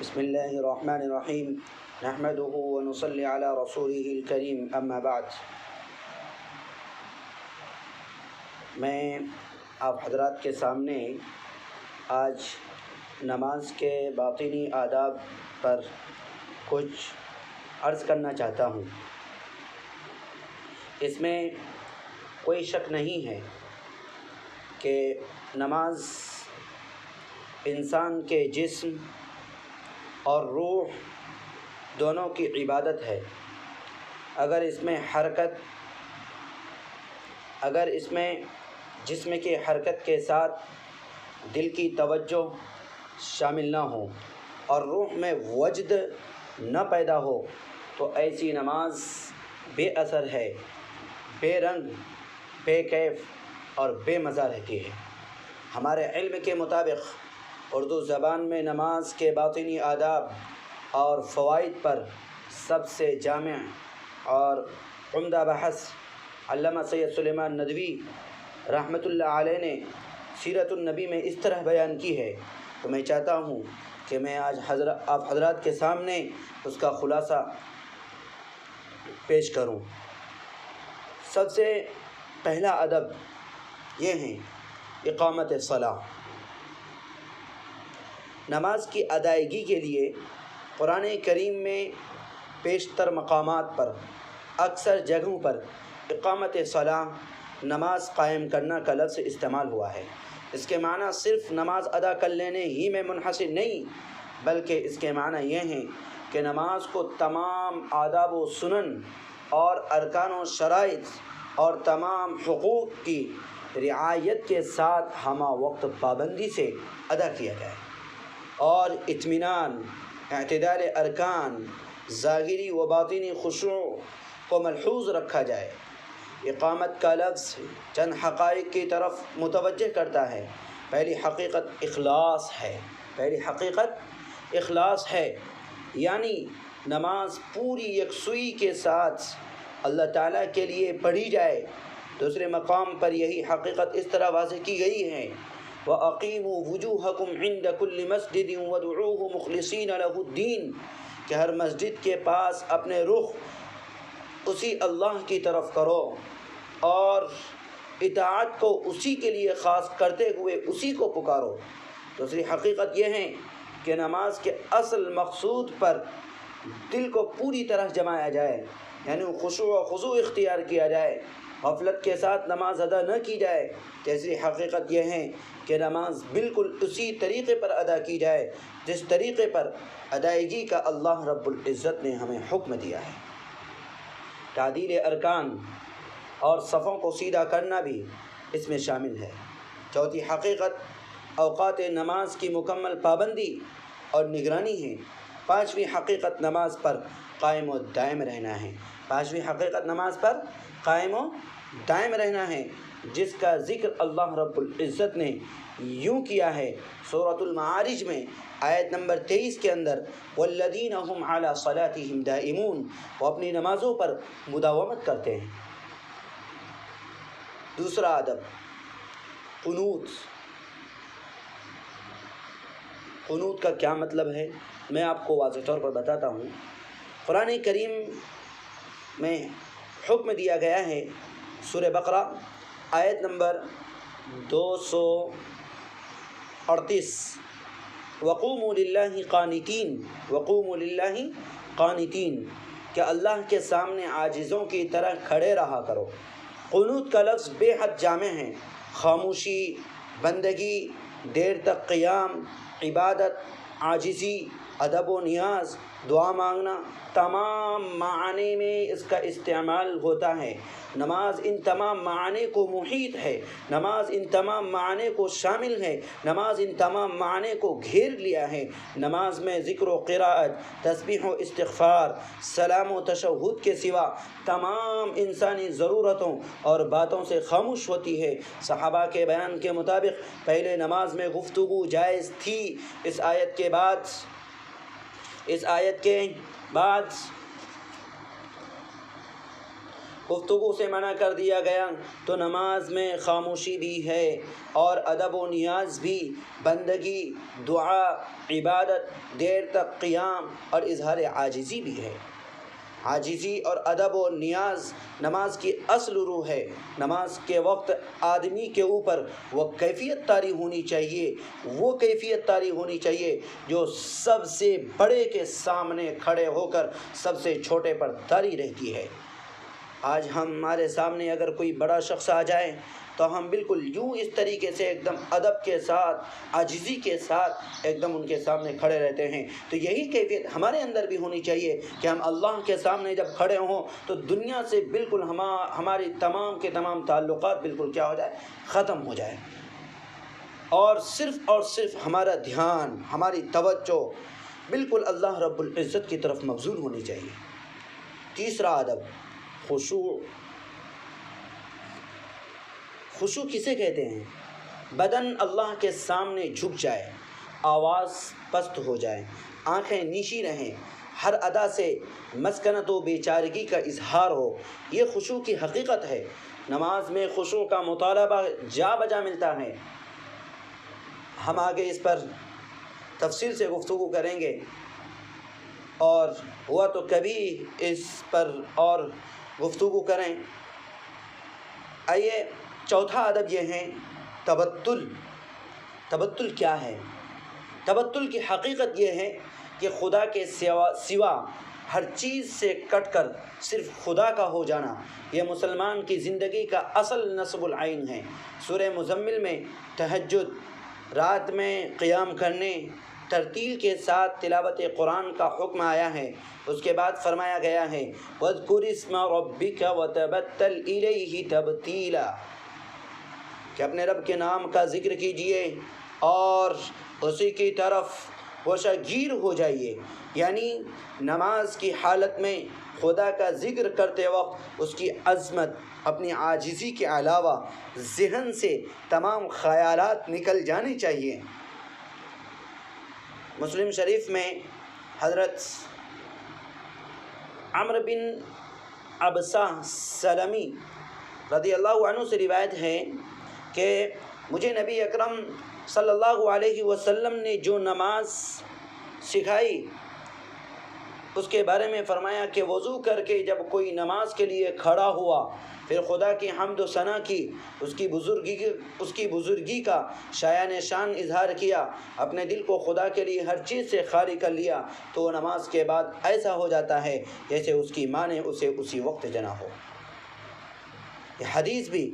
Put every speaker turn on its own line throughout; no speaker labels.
بسم اللہ الرحمن الرحیم نحمده ونصلی علی رسولہ الکریم اما بعد۔ میں آپ حضرات کے سامنے آج نماز کے باطنی آداب پر کچھ عرض کرنا چاہتا ہوں۔ اس میں کوئی شک نہیں ہے کہ نماز انسان کے جسم اور روح دونوں کی عبادت ہے۔ اگر اس میں جسم کی حرکت کے ساتھ دل کی توجہ شامل نہ ہو اور روح میں وجد نہ پیدا ہو تو ایسی نماز بے اثر ہے، بے رنگ، بے کیف اور بے مزہ رہتی ہے۔ ہمارے علم کے مطابق اردو زبان میں نماز کے باطنی آداب اور فوائد پر سب سے جامع اور عمدہ بحث علامہ سید سلیمان ندوی رحمۃ اللہ علیہ نے سیرت النبی میں اس طرح بیان کی ہے، تو میں چاہتا ہوں کہ میں آج آپ حضرات کے سامنے اس کا خلاصہ پیش کروں۔ سب سے پہلا ادب یہ ہے اقامت صلاۃ۔ نماز کی ادائیگی کے لیے قرآن کریم میں بیشتر مقامات پر اکثر جگہوں پر اقامت صلاۃ نماز قائم کرنا کا لفظ استعمال ہوا ہے۔ اس کے معنی صرف نماز ادا کر لینے ہی میں منحصر نہیں، بلکہ اس کے معنی یہ ہیں کہ نماز کو تمام آداب و سنن اور ارکان و شرائط اور تمام حقوق کی رعایت کے ساتھ ہمہ وقت پابندی سے ادا کیا جائے اور اطمینان، اعتدال ارکان، ظاہری و باطنی خشوع کو ملحوظ رکھا جائے۔ اقامت کا لفظ چند حقائق کی طرف متوجہ کرتا ہے۔ پہلی حقیقت اخلاص ہے، یعنی نماز پوری یکسوئی کے ساتھ اللہ تعالیٰ کے لیے پڑھی جائے۔ دوسرے مقام پر یہی حقیقت اس طرح واضح کی گئی ہے، وَأَقِيمُوا وُجُوهَكُمْ عِنْدَ كُلِّ مَسْجِدٍ وَادْعُوهُ مُخْلِصِينَ لَهُ الدِّينَ کہ ہر مسجد کے پاس اپنے رخ اسی اللہ کی طرف کرو اور اطاعت کو اسی کے لیے خاص کرتے ہوئے اسی کو پکارو۔ دوسری حقیقت یہ ہے کہ نماز کے اصل مقصود پر دل کو پوری طرح جمایا جائے، یعنی خشوع و خضوع اختیار کیا جائے، غفلت کے ساتھ نماز ادا نہ کی جائے۔ تیسری حقیقت یہ ہے کہ نماز بالکل اسی طریقے پر ادا کی جائے جس طریقے پر ادائیگی کا اللہ رب العزت نے ہمیں حکم دیا ہے۔ تعدیل ارکان اور صفوں کو سیدھا کرنا بھی اس میں شامل ہے۔ چوتھی حقیقت اوقات نماز کی مکمل پابندی اور نگرانی ہے۔ پانچویں حقیقت نماز پر قائم و دائم رہنا ہے، جس کا ذکر اللہ رب العزت نے یوں کیا ہے سورۃ المعارج میں آیت نمبر 23 کے اندر، والذین هم علی صلاتهم دائمون، وہ اپنی نمازوں پر مداومت کرتے ہیں۔ دوسرا ادب قنوت کا کیا مطلب ہے میں آپ کو واضح طور پر بتاتا ہوں۔ قرآن کریم میں حکم دیا گیا ہے، سورہ بقرہ آیت نمبر 238، وقوموا للہ قانتین کہ اللہ کے سامنے عاجزوں کی طرح کھڑے رہا کرو۔ قنوت کا لفظ بے حد جامع ہے۔ خاموشی، بندگی، دیر تک قیام، عبادت، عاجزی، ادب و نیاز، دعا مانگنا، تمام معانی میں اس کا استعمال ہوتا ہے۔ نماز ان تمام معانی کو محیط ہے، نماز ان تمام معانی کو شامل ہے، نماز ان تمام معانی کو گھیر لیا ہے۔ نماز میں ذکر و قرأت، تسبیح و استغفار، سلام و تشہد کے سوا تمام انسانی ضرورتوں اور باتوں سے خاموش ہوتی ہے۔ صحابہ کے بیان کے مطابق پہلے نماز میں گفتگو جائز تھی۔ اس آیت کے بعد گفتگو سے منع کر دیا گیا، تو نماز میں خاموشی بھی ہے اور ادب و نیاز بھی، بندگی، دعا، عبادت، دیر تک قیام اور اظہار عاجزی بھی ہے۔ عاجزی اور ادب و نیاز نماز کی اصل روح ہے۔ نماز کے وقت آدمی کے اوپر وہ کیفیت طاری ہونی چاہیے، وہ کیفیت طاری ہونی چاہیے جو سب سے بڑے کے سامنے کھڑے ہو کر سب سے چھوٹے پر طاری رہتی ہے۔ آج ہمارے سامنے اگر کوئی بڑا شخص آ جائے تو ہم بالکل یوں اس طریقے سے ایک دم ادب کے ساتھ، عاجزی کے ساتھ ایک دم ان کے سامنے کھڑے رہتے ہیں۔ تو یہی کیفیت ہمارے اندر بھی ہونی چاہیے کہ ہم اللہ کے سامنے جب کھڑے ہوں تو دنیا سے بالکل ہماری تمام کے تمام تعلقات بالکل کیا ہو جائے، ختم ہو جائے، اور صرف ہمارا دھیان، ہماری توجہ بالکل اللہ رب العزت کی طرف مبذول ہونی چاہیے۔ تیسرا ادب، خشوع۔ خشوع کسے کہتے ہیں؟ بدن اللہ کے سامنے جھک جائے، آواز پست ہو جائے، آنکھیں نیچی رہیں، ہر ادا سے مسکنت و بیچارگی کا اظہار ہو، یہ خشوع کی حقیقت ہے۔ نماز میں خشوع کا مطالبہ جا بجا ملتا ہے۔ ہم آگے اس پر تفصیل سے گفتگو کریں گے، اور ہوا تو کبھی اس پر اور گفتگو کریں۔ آئیے، چوتھا ادب یہ ہے تبتل۔ تبتل کیا ہے؟ تبتل کی حقیقت یہ ہے کہ خدا کے سوا ہر چیز سے کٹ کر صرف خدا کا ہو جانا، یہ مسلمان کی زندگی کا اصل نصب العین ہے۔ سورہ مزمل میں تہجد، رات میں قیام کرنے، ترتیل کے ساتھ تلاوت قرآن کا حکم آیا ہے۔ اس کے بعد فرمایا گیا ہے وَاذْكُرِ اسْمَ رَبِّكَ وَتَبَتَّلْ إِلَيْهِ تَبْتِيلًا، کہ اپنے رب کے نام کا ذکر کیجئے اور اسی کی طرف ہوشہ گیر ہو جائیے۔ یعنی نماز کی حالت میں خدا کا ذکر کرتے وقت اس کی عظمت، اپنی عاجزی کے علاوہ ذہن سے تمام خیالات نکل جانے چاہیے۔ مسلم شریف میں حضرت عمرو بن عبسہ سلمی رضی اللہ عنہ سے روایت ہے کہ مجھے نبی اکرم صلی اللہ علیہ وسلم نے جو نماز سکھائی اس کے بارے میں فرمایا کہ وضو کر کے جب کوئی نماز کے لیے کھڑا ہوا، پھر خدا کی حمد و ثنا کی، اس کی بزرگی کا شایان شان اظہار کیا، اپنے دل کو خدا کے لیے ہر چیز سے خالی کر لیا، تو وہ نماز کے بعد ایسا ہو جاتا ہے جیسے اس کی ماں نے اسے اسی وقت جنا ہو۔ یہ حدیث بھی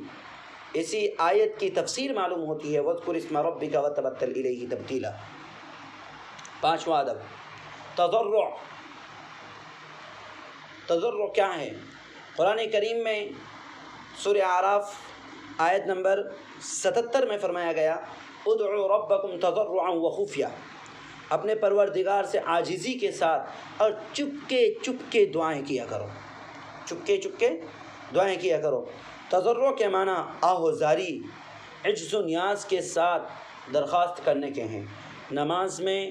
اسی آیت کی تفسیر معلوم ہوتی ہے، وَاذْكُرِ اسْمَ رَبِّكَ وَتَبَتَّلْ إِلَيْهِ تَبْتِيلًا۔ پانچواں ادب تضرع۔ تضرع کیا ہے؟ قرآن کریم میں سورہ اعراف آیت نمبر 77 میں فرمایا گیا ادعوا ربکم تضرعا وخفیہ، اپنے پروردگار سے عاجزی کے ساتھ اور چپکے دعائیں کیا کرو، چپکے دعائیں کیا کرو۔ تضرع کے معنی آہوزاری، عجز و نیاز کے ساتھ درخواست کرنے کے ہیں۔ نماز میں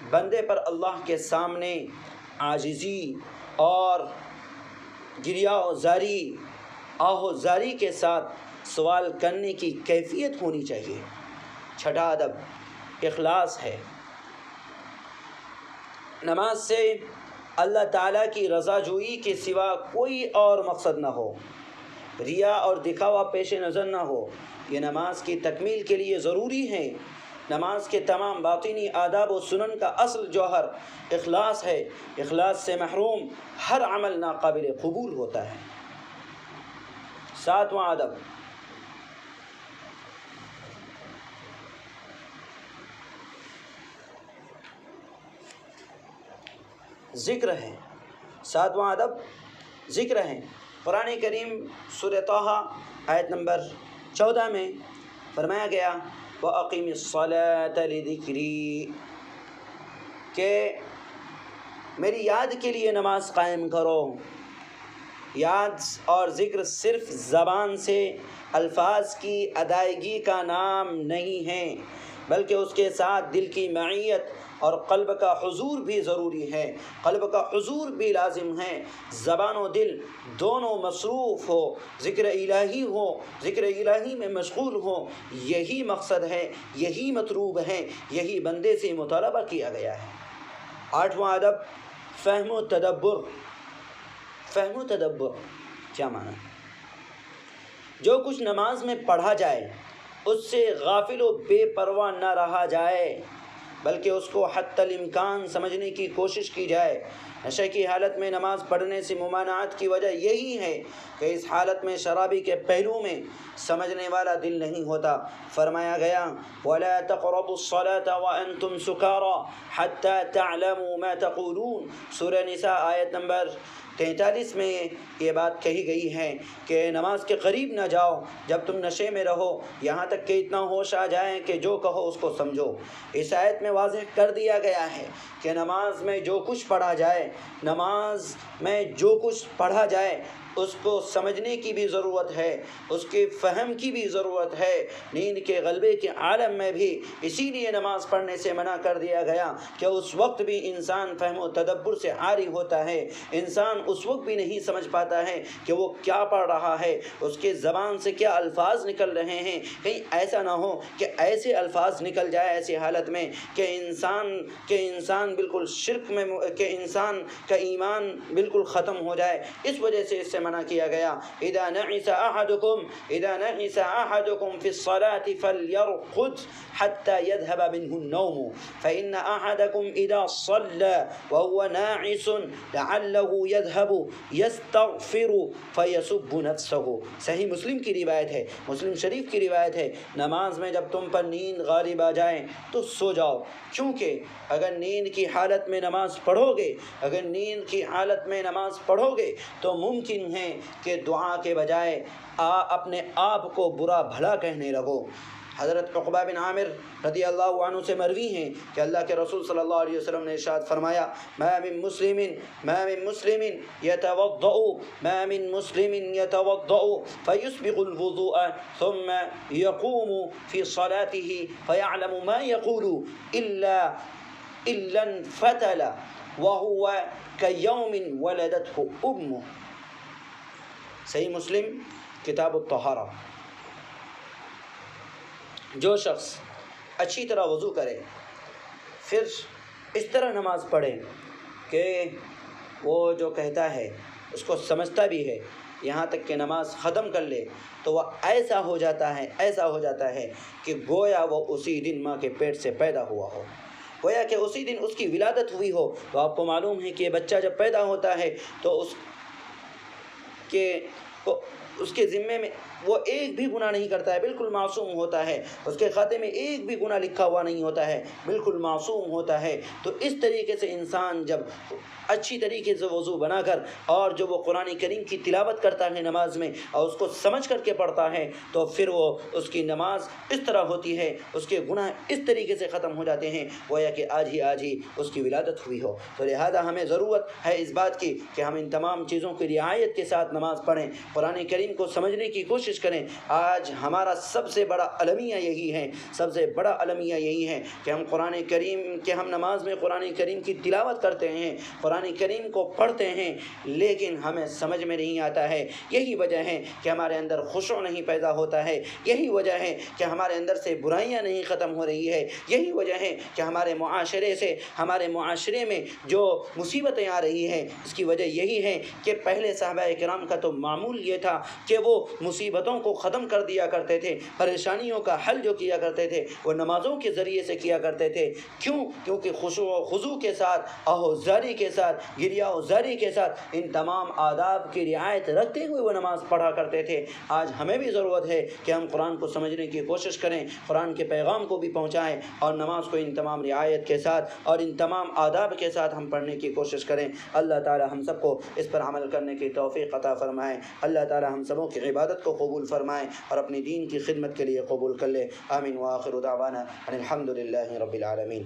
بندے پر اللہ کے سامنے عاجزی اور گریہ زاری، آہوزاری کے ساتھ سوال کرنے کی کیفیت ہونی چاہیے۔ چھٹا ادب اخلاص ہے۔ نماز سے اللہ تعالیٰ کی رضا جوئی کے سوا کوئی اور مقصد نہ ہو، ریا اور دکھاوا پیش نظر نہ ہو، یہ نماز کی تکمیل کے لیے ضروری ہے۔ نماز کے تمام باطنی آداب و سنن کا اصل جوہر اخلاص ہے۔ اخلاص سے محروم ہر عمل ناقابل قبول ہوتا ہے۔ ساتواں ادب ذکر ہے۔ ساتواں ادب ذکر ہے۔ قرآن کریم سورہ طٰہٰ آیت نمبر 14 میں فرمایا گیا وَأَقِمِ الصَّلَاةَ لِذِكْرِي، کہ میری یاد کے لیے نماز قائم کرو۔ یاد اور ذکر صرف زبان سے الفاظ کی ادائیگی کا نام نہیں ہے، بلکہ اس کے ساتھ دل کی معیت اور قلب کا حضور بھی ضروری ہے، قلب کا حضور بھی لازم ہے۔ زبان و دل دونوں مصروف ہو، ذکر الہی میں مشغول ہو، یہی مقصد ہے، یہی مطلوب ہے، یہی بندے سے مطالبہ کیا گیا ہے۔ 8واں ادب فہم و تدبر۔ فہم و تدبر کیا معنی؟ جو کچھ نماز میں پڑھا جائے اس سے غافل و بے پرواہ نہ رہا جائے، بلکہ اس کو حتی الامکان سمجھنے کی کوشش کی جائے۔ نشے کی حالت میں نماز پڑھنے سے ممانعت کی وجہ یہی ہے کہ اس حالت میں شرابی کے پہلو میں سمجھنے والا دل نہیں ہوتا۔ فرمایا گیا وَلَا تَقْرَبُوا الصَّلَاةَ وَأَنْتُمْ سُكَارَىٰ حَتَّىٰ تَعْلَمُوا مَا تَقُولُونَ۔ سورہ نساء آیت نمبر 43 میں یہ بات کہی گئی ہے کہ نماز کے قریب نہ جاؤ جب تم نشے میں رہو، یہاں تک کہ اتنا ہوش آ جائے کہ جو کہو اس کو سمجھو۔ اس آیت میں واضح کر دیا گیا ہے کہ نماز میں جو کچھ پڑھا جائے، نماز میں جو کچھ پڑھا جائے اس کو سمجھنے کی بھی ضرورت ہے، اس کے فہم کی بھی ضرورت ہے۔ نیند کے غلبے کے عالم میں بھی اسی لیے نماز پڑھنے سے منع کر دیا گیا کہ اس وقت بھی انسان فہم و تدبر سے عاری ہوتا ہے، انسان اس وقت بھی نہیں سمجھ پاتا ہے کہ وہ کیا پڑھ رہا ہے، اس کے زبان سے کیا الفاظ نکل رہے ہیں۔ کہیں ایسا نہ ہو کہ ایسے الفاظ نکل جائے ایسی حالت میں کہ انسان بالکل شرک میں، کہ انسان کا ایمان بالکل ختم ہو جائے۔ اس وجہ سے اس سے منع کیا گیا اذا نعس احدكم في الصلاة فليرقد حتى يذهب منه النوم فإن أحدكم إذا صلى وهو ناعس لعله يذهب يستغفر فيسب نفسه۔ صحیح مسلم کی روایت ہے، مسلم شریف کی روایت ہے، نماز میں جب تم پر نیند غالب آ جائے تو سو جاؤ، کیونکہ اگر نیند کی حالت میں نماز پڑھو گے، اگر نیند کی حالت میں نماز پڑھو گے تو ممکن ہے کہ دعا کے بجائے اپنے آپ کو برا بھلا کہنے لگو۔ حضرت عقبہ بن عامر رضی اللہ عنہ سے مروی ہیں کہ اللہ کے رسول صلی اللہ علیہ وسلم نے ارشاد فرمایا ما من مسلم يتوضأ فيسبغ الوضوء ثم يقوم في صلاته فيعلم ما يقول إلا انفتل وهو كيوم ولدته أمه۔ صحیح مسلم کتاب الطہارہ۔ جو شخص اچھی طرح وضو کرے پھر اس طرح نماز پڑھے کہ وہ جو کہتا ہے اس کو سمجھتا بھی ہے، یہاں تک کہ نماز ختم کر لے تو وہ ایسا ہو جاتا ہے کہ گویا وہ اسی دن ماں کے پیٹ سے پیدا ہوا ہو، گویا کہ اسی دن اس کی ولادت ہوئی ہو۔ تو آپ کو معلوم ہے کہ یہ بچہ جب پیدا ہوتا ہے تو اس کے ذمے میں وہ ایک بھی گناہ نہیں کرتا ہے، بالکل معصوم ہوتا ہے، اس کے کھاتے میں ایک بھی گناہ لکھا ہوا نہیں ہوتا ہے، بالکل معصوم ہوتا ہے۔ تو اس طریقے سے انسان جب اچھی طریقے سے وضو بنا کر اور جو وہ قرآن کریم کی تلاوت کرتا ہے نماز میں اور اس کو سمجھ کر کے پڑھتا ہے تو پھر وہ اس کی نماز اس طرح ہوتی ہے، اس کے گناہ اس طریقے سے ختم ہو جاتے ہیں گویا کہ آج ہی اس کی ولادت ہوئی ہو۔ تو لہذا ہمیں ضرورت ہے اس بات کی کہ ہم ان تمام چیزوں کی رعایت کے ساتھ نماز پڑھیں، قرآن کریم کو سمجھنے کی کوشش کریں۔ آج ہمارا سب سے بڑا المیہ یہی ہے کہ ہم قرآن کریم کہ ہم نماز میں قرآن کریم کی تلاوت کرتے ہیں، قرآن کریم کو پڑھتے ہیں، لیکن ہمیں سمجھ میں نہیں آتا ہے۔ یہی وجہ ہے کہ ہمارے اندر خشوع نہیں پیدا ہوتا ہے، یہی وجہ ہے کہ ہمارے اندر سے برائیاں نہیں ختم ہو رہی ہے، یہی وجہ ہے کہ ہمارے معاشرے میں جو مصیبتیں آ رہی ہیں اس کی وجہ یہی ہے کہ پہلے صحابہ کرام کا تو معمول یہ تھا کہ وہ مصیبتوں کو ختم کر دیا کرتے تھے، پریشانیوں کا حل جو کیا کرتے تھے وہ نمازوں کے ذریعے سے کیا کرتے تھے۔ کیونکہ خشوع و خضوع کے ساتھ، آہوزاری کے ساتھ، گریہ وزاری کے ساتھ ان تمام آداب کی رعایت رکھتے ہوئے وہ نماز پڑھا کرتے تھے۔ آج ہمیں بھی ضرورت ہے کہ ہم قرآن کو سمجھنے کی کوشش کریں، قرآن کے پیغام کو بھی پہنچائیں اور نماز کو ان تمام رعایت کے ساتھ اور ان تمام آداب کے ساتھ ہم پڑھنے کی کوشش کریں۔ اللہ تعالی ہم سب کو اس پر عمل کرنے کی توفیق عطا فرمائے۔ اللہ تعالی ہم سبوں کی عبادت کو قبول فرمائے اور اپنی دین کی خدمت کے لیے قبول کر لے۔ آمین وآخر دعوانا ان الحمد للہ رب العالمین۔